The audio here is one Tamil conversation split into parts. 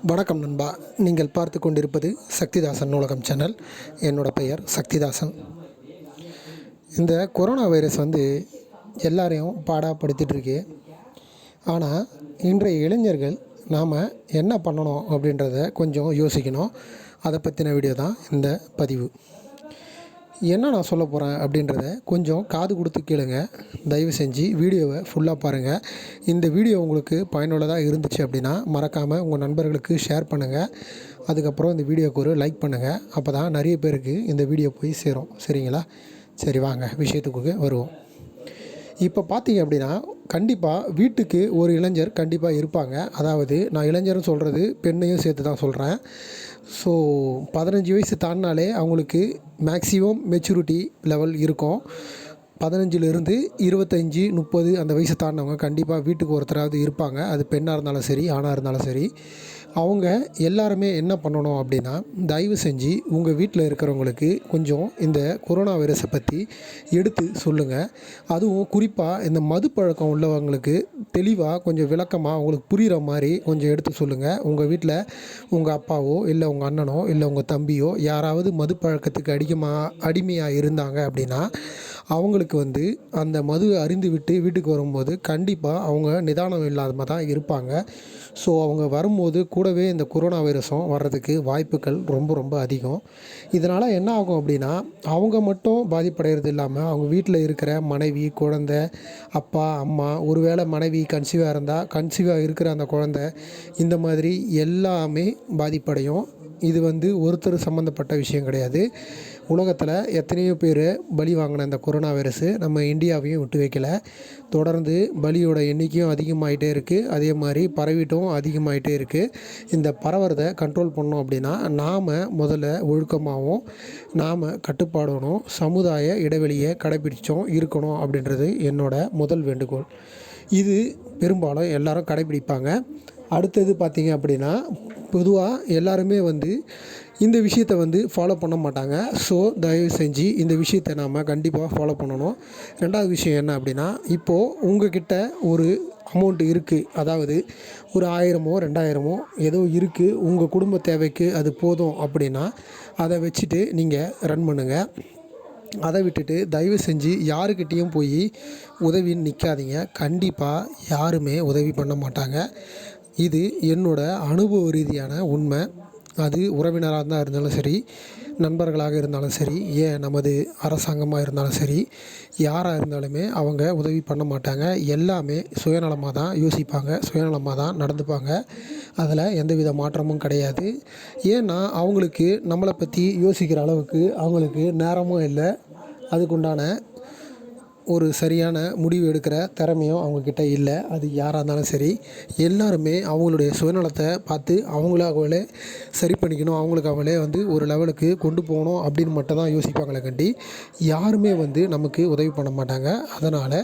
வணக்கம் நண்பா, நீங்கள் பார்த்து கொண்டிருப்பது சக்திதாசன் நூலகம் சேனல். என்னோட பெயர் சக்திதாசன். இந்த கொரோனா வைரஸ் எல்லாரையும் பாடாப்படுத்திகிட்ருக்கு. ஆனால் இன்றைய இளைஞர்கள் நாம் என்ன பண்ணணும் அப்படின்றத கொஞ்சம் யோசிக்கணும். அதை பற்றின வீடியோ தான் இந்த பதிவு. என்ன நான் சொல்ல போகிறேன் அப்படின்றத கொஞ்சம் காது கொடுத்து கேளுங்க. தயவு செஞ்சு வீடியோவை ஃபுல்லாக பாருங்கள். இந்த வீடியோ உங்களுக்கு பயனுள்ளதாக இருந்துச்சு அப்படின்னா மறக்காமல் உங்கள் நண்பர்களுக்கு ஷேர் பண்ணுங்கள். அதுக்கப்புறம் இந்த வீடியோக்கு ஒரு லைக் பண்ணுங்கள். அப்போ தான் நிறைய பேருக்கு இந்த வீடியோ போய் சேரும். சரிங்களா? சரி, வாங்க விஷயத்துக்கு வருவோம். இப்போ பார்த்தீங்க அப்படின்னா கண்டிப்பாக வீட்டுக்கு ஒரு இளைஞர் கண்டிப்பாக இருப்பாங்க. அதாவது நான் இளைஞர்னு சொல்கிறது பெண்ணையும் சேர்த்து தான் சொல்கிறேன். ஸோ 15 வயசு தாண்டினாலே அவங்களுக்கு மேக்ஸிமம் மெச்சூரிட்டி லெவல் இருக்கும். 15லேருந்து 25, 30 அந்த வயசு தாண்டினவங்க கண்டிப்பாக வீட்டுக்கு ஒருத்தராவது இருப்பாங்க. அது பெண்ணாக இருந்தாலும் சரி, ஆணாக இருந்தாலும் சரி. அவங்க எல்லாருமே என்ன பண்ணணும் அப்படின்னா, தயவு செஞ்சு உங்கள் வீட்டில் இருக்கிறவங்களுக்கு கொஞ்சம் இந்த கொரோனா வைரஸை பற்றி எடுத்து சொல்லுங்கள். அதுவும் குறிப்பாக இந்த மது பழக்கம் உள்ளவங்களுக்கு தெளிவாக கொஞ்சம் விளக்கமாக அவங்களுக்கு புரிகிற மாதிரி கொஞ்சம் எடுத்து சொல்லுங்கள். உங்கள் வீட்டில் உங்கள் அப்பாவோ இல்லை உங்கள் அண்ணனோ இல்லை உங்கள் தம்பியோ யாராவது மது பழக்கத்துக்கு அடிமையாக இருந்தாங்க அப்படின்னா அவங்களுக்கு அந்த மது அருந்து விட்டு வீட்டுக்கு வரும்போது கண்டிப்பாக அவங்க நிதானம் இல்லாமல் தான் இருப்பாங்க. ஸோ அவங்க வரும்போது கூடவே இந்த கொரோனா வைரஸும் வர்றதுக்கு வாய்ப்புகள் ரொம்ப ரொம்ப அதிகம். இதனால் என்ன ஆகும் அப்படின்னா, அவங்க மட்டும் பாதிப்படைகிறது இல்லாமல் அவங்க வீட்டில் இருக்கிற மனைவி, குழந்தை, அப்பா, அம்மா, ஒருவேளை மனைவி கன்சீவாக இருந்தால் கன்சீவாக இருக்கிற அந்த குழந்தை, இந்த மாதிரி எல்லாமே பாதிப்படையும். இது ஒருத்தர் சம்மந்தப்பட்ட விஷயம் கிடையாது. உலகத்தில் எத்தனையோ பேர் பலி வாங்கின இந்த கொரோனா வைரஸு நம்ம இந்தியாவையும் விட்டு வைக்கலை. தொடர்ந்து பலியோட எண்ணிக்கையும் அதிகமாகிட்டே இருக்குது. அதே மாதிரி பரவிட்டும் அதிகமாகிட்டே இருக்குது. இந்த பரவுறதை கண்ட்ரோல் பண்ணோம் அப்படின்னா நாம் முதல்ல ஒழுக்கமாகவும் நாம் கட்டுப்பாடணும், சமுதாய இடைவெளியை கடைப்பிடிச்சோம் இருக்கணும் அப்படின்றது என்னோட முதல் வேண்டுகோள். இது பெரும்பாலும் எல்லாரும் கடைப்பிடிப்பாங்க. அடுத்தது பார்த்திங்க அப்படின்னா பொதுவாக எல்லாருமே இந்த விஷயத்தை ஃபாலோ பண்ண மாட்டாங்க. ஸோ தயவு செஞ்சு இந்த விஷயத்தை நாம் கண்டிப்பாக ஃபாலோ பண்ணணும். ரெண்டாவது விஷயம் என்ன அப்படின்னா, இப்போது உங்கள்கிட்ட ஒரு அமௌண்ட் இருக்குது, அதாவது ஒரு 1000மோ 2000மோ ஏதோ இருக்குது, உங்கள் குடும்ப தேவைக்கு அது போதும் அப்படின்னா அதை வச்சுட்டு நீங்கள் ரன் பண்ணுங்கள். அதை விட்டுட்டு தயவு செஞ்சு யாருக்கிட்டேயும் போய் உதவின்னு நிற்காதீங்க. கண்டிப்பாக யாருமே உதவி பண்ண மாட்டாங்க. இது என்னோட அனுபவ ரீதியான உண்மை. அது உறவினராக தான் இருந்தாலும் சரி, நண்பர்களாக இருந்தாலும் சரி, ஏன் நமது அரசாங்கமாக இருந்தாலும் சரி, யாராக இருந்தாலுமே அவங்க உதவி பண்ண மாட்டாங்க. எல்லாமே சுயநலமாக தான் யோசிப்பாங்க, சுயநலமாக தான் நடந்துப்பாங்க. அதில் எந்தவித மாற்றமும் கிடையாது. ஏன்னா அவங்களுக்கு நம்மளை பற்றி யோசிக்கிற அளவுக்கு அவங்களுக்கு நேரமும் இல்லை. அதுக்குண்டான ஒரு சரியான முடிவு எடுக்கிற திறமையும் அவங்கக்கிட்ட இல்லை. அது யாராக இருந்தாலும் சரி, எல்லாருமே அவங்களுடைய சுயநலத்தை பார்த்து அவங்களே சரி பண்ணிக்கணும், அவங்களுக்கு அவங்களே ஒரு லெவலுக்கு கொண்டு போகணும் அப்படின்னு மட்டும் தான் யோசிப்பாங்களே கண்டி யாருமே நமக்கு உதவி பண்ண மாட்டாங்க. அதனால்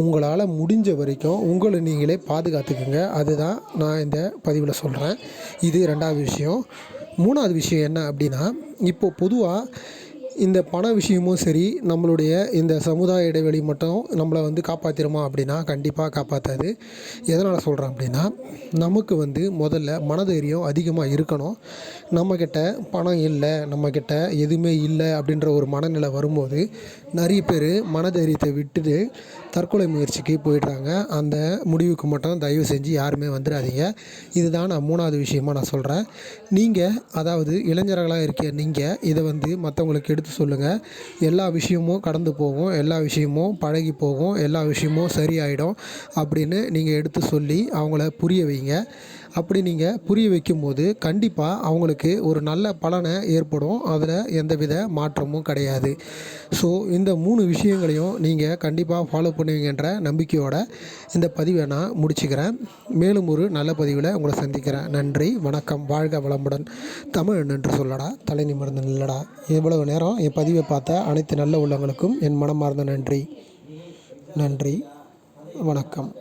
உங்களால் முடிஞ்ச வரைக்கும் உங்களை நீங்களே பாதுகாத்துக்குங்க. அதுதான் நான் இந்த பதிவில் சொல்கிறேன். இது ரெண்டாவது விஷயம். மூணாவது விஷயம் என்ன அப்படின்னா, இப்போது பொதுவாக இந்த பண விஷயமும் சரி, நம்மளுடைய இந்த சமுதாய இடைவெளி மட்டும் நம்மளை காப்பாற்றிடுமா அப்படின்னா கண்டிப்பாக காப்பாற்றாது. எதனால் சொல்கிறேன் அப்படின்னா, நமக்கு முதல்ல மனதைரியம் அதிகமாக இருக்கணும். நம்மக்கிட்ட பணம் இல்லை, நம்மக்கிட்ட எதுவுமே இல்லை அப்படின்ற ஒரு மனநிலை வரும்போது நிறைய பேர் மனதைரியத்தை விட்டுட்டு தற்கொலை முயற்சிக்கு போயிடுறாங்க. அந்த முடிவுக்கு மட்டும் தயவு செஞ்சு யாருமே வந்துடாதீங்க. இதுதான் நான் மூணாவது விஷயமாக நான் சொல்கிறேன். நீங்கள் அதாவது இளைஞர்களாக இருக்க நீங்கள் இதை மற்றவங்களுக்கு எடுத்து சொல்லுங்கள். எல்லா விஷயமும் கடந்து போகும், எல்லா விஷயமும் பழகி போகும், எல்லா விஷயமும் சரியாயிடும் அப்படின்னு நீங்கள் எடுத்து சொல்லி அவங்கள புரிய வைங்க. அப்படி நீங்கள் புரிய வைக்கும்போது கண்டிப்பாக அவங்களுக்கு ஒரு நல்ல பலனை ஏற்படும். அதில் எந்தவித மாற்றமும் கிடையாது. ஸோ இந்த 3 விஷயங்களையும் நீங்கள் கண்டிப்பாக ஃபாலோ பண்ணுவீங்கன்ற நம்பிக்கையோடு இந்த பதிவை நான் முடிச்சுக்கிறேன். மேலும் ஒரு நல்ல பதிவில் உங்களை சந்திக்கிறேன். நன்றி, வணக்கம், வாழ்க வளமுடன். தமிழ் என்று சொல்லடா, தலை நிமிர்ந்து நில்லடா. இவ்வளவு நேரம் என் பதிவை பார்த்த அனைத்து நல்ல உள்ளங்களுக்கும் என் மனமார்ந்த நன்றி. நன்றி, வணக்கம்.